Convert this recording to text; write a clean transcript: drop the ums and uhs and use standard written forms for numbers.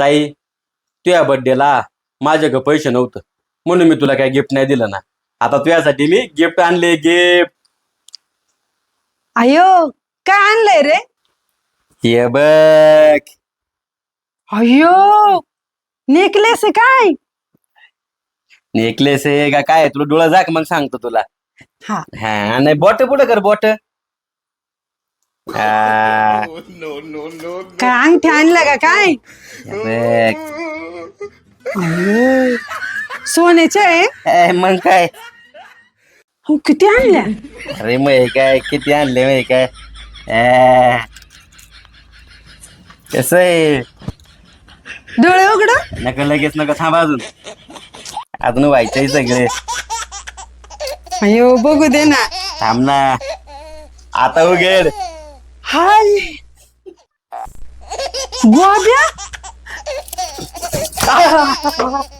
ताई तुझ्या बर्थडेला माझ्याकडे पैसे नव्हतं म्हणून मी तुला काही गिफ्ट नाही दिलं ना. आता तुझ्यासाठी मी गिफ्ट आणले. गिफ्ट अयो काय आणलंय रे? हे बघ. अयो नेकलेस आहे काय? नेकलेस आहे का काय? तुला डोळा जा मग सांगतो तुला. हा हा नाही बोट पुढे कर बोट. काय अंगठी आणलं का काय? अयो सोन्याचे आहे? मग काय? हो किती आणल्या? अरे मग काय किती आणले मग काय? कस आहे? डोळे उघड. नका लगेच नका थांबा अजून व्हायचंय सगळे. अयो बघू दे ना. थांब ना आता उघड. हाय गोब्या